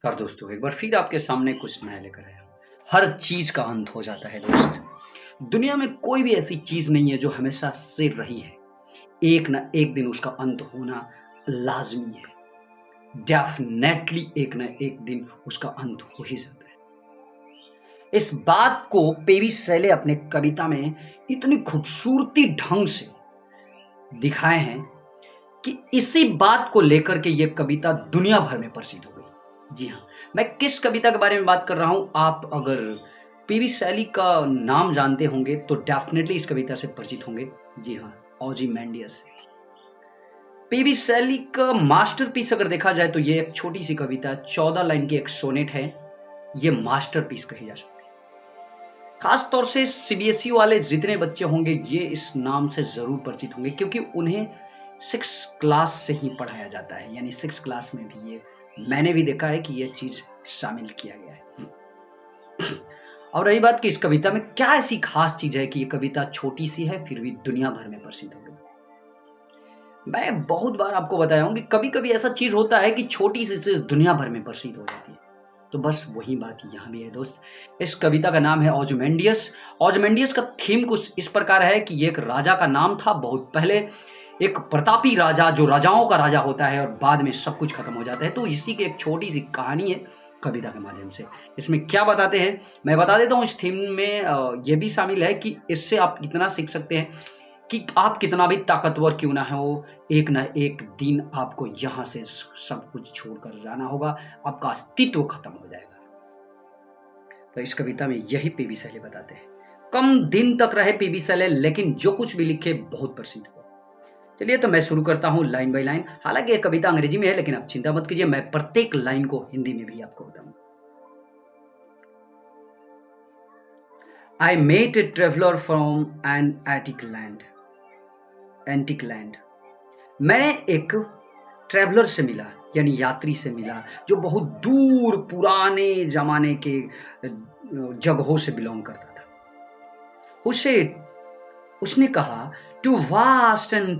और दोस्तों एक बार फिर आपके सामने कुछ नया लेकर आया हूँ। हर चीज का अंत हो जाता है दोस्त। दुनिया में कोई भी ऐसी चीज नहीं है जो हमेशा से रही है। एक ना एक दिन उसका अंत होना लाजमी है। डेफिनेटली एक ना एक दिन उसका अंत हो ही जाता है। इस बात को पेरी शैले अपने कविता में इतनी खूबसूरती ढंग से दिखाए हैं कि इसी बात को लेकर के ये कविता दुनिया भर में प्रसिद्ध हो गई। जी हाँ, मैं किस कविता के बारे में बात कर रहा हूँ। आप अगर पीवी शैली का नाम जानते होंगे तो डेफिनेटली इस कविता से परिचित होंगे। जी हाँ, ओzymandias। पीवी शैली का मास्टरपीस अगर देखा जाए तो ये एक छोटी सी कविता 14 लाइन की एक सोनेट है। ये मास्टरपीस कही जा सकती है। खास तौर से सीबीएसई वाले जितने बच्चे होंगे ये इस नाम से जरूर परिचित होंगे, क्योंकि उन्हें 6 क्लास से ही पढ़ाया जाता है। यानी 6 क्लास में भी ये मैंने भी देखा है कि ये चीज शामिल किया गया है। और रही बात कि इस कविता में क्या ऐसी खास चीज है कि ये कविता छोटी सी है फिर भी दुनिया भर में प्रसिद्ध हो गई। मैं बहुत बार आपको बताया हूं कि कभी कभी ऐसा चीज होता है कि छोटी सी चीज दुनिया भर में प्रसिद्ध हो जाती है। तो बस वही बात यहाँ भी है दोस्त। इस कविता का नाम है ओzymandias। ओzymandias का थीम कुछ इस प्रकार है कि ये एक राजा का नाम था बहुत पहले। एक प्रतापी राजा जो राजाओं का राजा होता है और बाद में सब कुछ खत्म हो जाता है। तो इसी की एक छोटी सी कहानी है कविता के माध्यम से। इसमें क्या बताते हैं मैं बता देता हूँ। इस थीम में ये भी शामिल है कि इससे आप कितना सीख सकते हैं कि आप कितना भी ताकतवर क्यों ना हो, एक ना एक दिन आपको यहाँ से सब कुछ छोड़कर जाना होगा। आपका अस्तित्व खत्म हो जाएगा। तो इस कविता में यही पीवी शैले बताते हैं। कम दिन तक रहे पीवी शैले, लेकिन जो कुछ भी लिखे बहुत प्रसिद्ध हो। चलिए तो मैं शुरू करता हूँ लाइन बाय लाइन। हालांकि ये कविता अंग्रेजी में है, लेकिन आप चिंता मत कीजिए, मैं प्रत्येक लाइन को हिंदी में भी आपको बताऊंगा। I met a traveler from an antique land। मैंने एक ट्रैवलर से मिला, यानी यात्री से मिला, जो बहुत दूर पुराने जमाने के जगहों से बिलोंग करता था। उसे उसने कहा, two vast and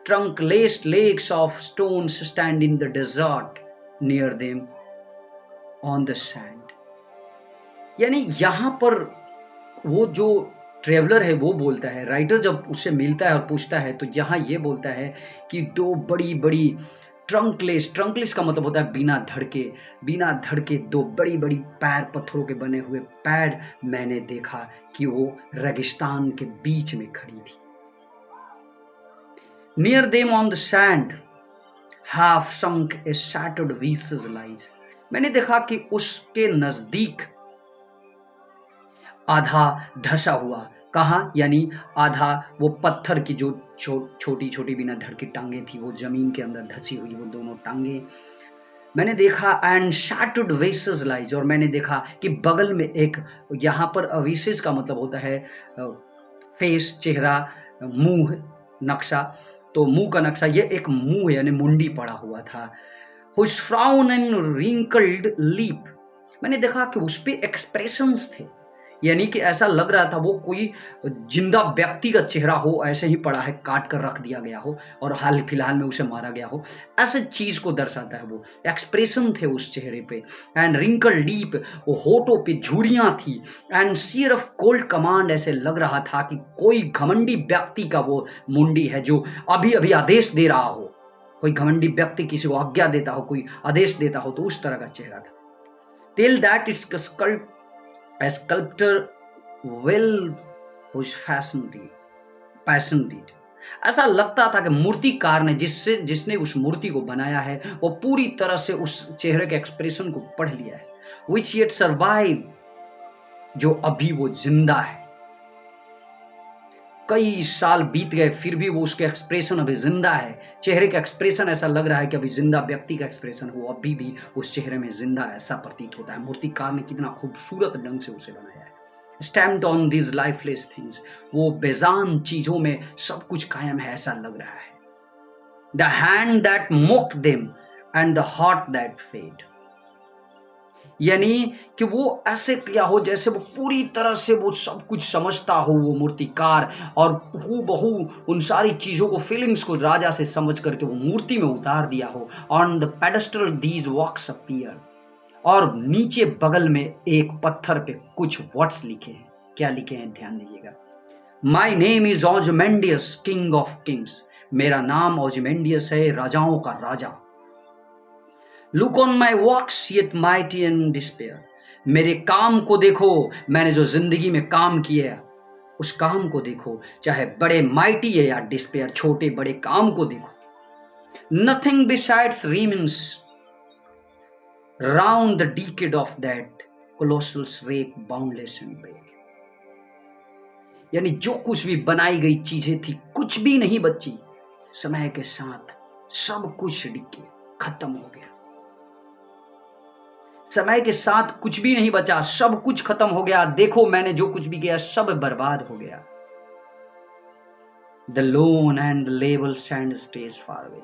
trunkless lakes of stones stand in the desert near them on the sand। यानी यहां पर वो जो ट्रेवलर है वो बोलता है, राइटर जब उससे मिलता है और पूछता है तो यहाँ ये बोलता है कि दो बड़ी बड़ी ट्रंकलेस का मतलब होता है बिना धड़के दो बड़ी बड़ी पैर, पत्थरों के बने हुए पैर मैंने देखा कि वो रेगिस्तान के बीच में खड़ी थी। Near them on the sand half sunk a shattered visage lies. मैंने देखा कि उसके नजदीक आधा धसा हुआ, कहाँ यानी आधा वो पत्थर की जो छोटी छोटी बिना धड़ की टांगे थी वो जमीन के अंदर धसी हुई वो दोनों टांगे मैंने देखा। एंड शैटर्ड वेसेस लाइज, और मैंने देखा कि बगल में एक, यहाँ पर वेसेस का मतलब होता है फेस, चेहरा, मुंह, नक्शा। तो मुंह का नक्शा, ये एक मुंह यानी मुंडी पड़ा हुआ था। Whose frown and wrinkled lip, मैंने देखा कि उस पे एक्सप्रेशंस थे, यानी कि ऐसा लग रहा था वो कोई जिंदा व्यक्ति का चेहरा हो, ऐसे ही पड़ा है, काट कर रख दिया गया हो और हाल फिलहाल में उसे मारा गया हो, ऐसे चीज को दर्शाता है। वो एक्सप्रेशन थे उस चेहरे पे। एंड रिंकल डीप, वो होठों पे झुर्रियां थी। And sneer of cold command, ऐसे लग रहा था कि कोई घमंडी व्यक्ति का वो मुंडी है जो अभी अभी आदेश दे रहा हो। कोई घमंडी व्यक्ति किसी को आज्ञा देता हो, कोई आदेश देता हो, तो उस तरह का चेहरा था। Till that it's A sculptor well whose passion did। ऐसा लगता था कि मूर्तिकार ने जिसने उस मूर्ति को बनाया है वो पूरी तरह से उस चेहरे के एक्सप्रेशन को पढ़ लिया है। Which yet survive, जो अभी वो जिंदा है। कई साल बीत गए फिर भी वो उसके एक्सप्रेशन अभी जिंदा है। चेहरे का एक्सप्रेशन ऐसा लग रहा है कि अभी जिंदा व्यक्ति का एक्सप्रेशन हो, अभी भी उस चेहरे में जिंदा ऐसा प्रतीत होता है। मूर्तिकार ने कितना खूबसूरत ढंग से उसे बनाया है। Stamped on these lifeless things, वो बेजान चीजों में सब कुछ कायम है ऐसा लग रहा है। The hand that mocked them and the heart that fed. यानी कि वो ऐसे किया हो जैसे वो पूरी तरह से वो सब कुछ समझता हो वो मूर्तिकार, और हूबहू उन सारी चीज़ों को, फीलिंग्स को राजा से समझ करके वो मूर्ति में उतार दिया हो। On the pedestal these works appear, और नीचे बगल में एक पत्थर पे कुछ वर्ड्स लिखे हैं। क्या लिखे हैं ध्यान दीजिएगा। My name is Ozymandias king of kings, मेरा नाम ऑजमेंडियस है, राजाओं का राजा। Look on my works yet mighty and despair, मेरे काम को देखो, मैंने जो जिंदगी में काम किया उस काम को देखो, चाहे बड़े माइटी है या डिस्पेयर, छोटे बड़े काम को देखो। Nothing besides remains round the decade of that colossal rape boundless and bare, यानी जो कुछ भी बनाई गई चीजें थी कुछ भी नहीं बची, समय के साथ सब कुछ डिके खत्म हो गया। समय के साथ कुछ भी नहीं बचा, सब कुछ खत्म हो गया। देखो मैंने जो कुछ भी किया सब बर्बाद हो गया। The loan and the label sand stage far away,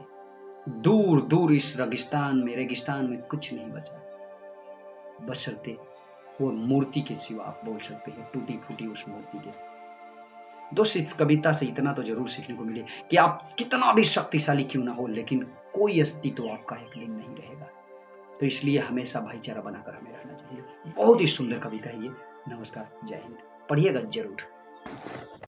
दूर दूर इस रेगिस्तान में कुछ नहीं बचा, बशर्ते वो मूर्ति के सिवा, आप बोल सकते हैं टूटी फूटी उस मूर्ति के सिवा। दोस्त, इस कविता से इतना तो जरूर सीखने को मिले कि आप कितना भी शक्तिशाली क्यों ना हो, लेकिन कोई अस्तित्व आपका एक दिन नहीं रहेगा। तो इसलिए हमेशा भाईचारा बनाकर हमें रहना चाहिए। बहुत ही सुंदर कविता है ये। नमस्कार, जय हिंद, पढ़िएगा जरूर।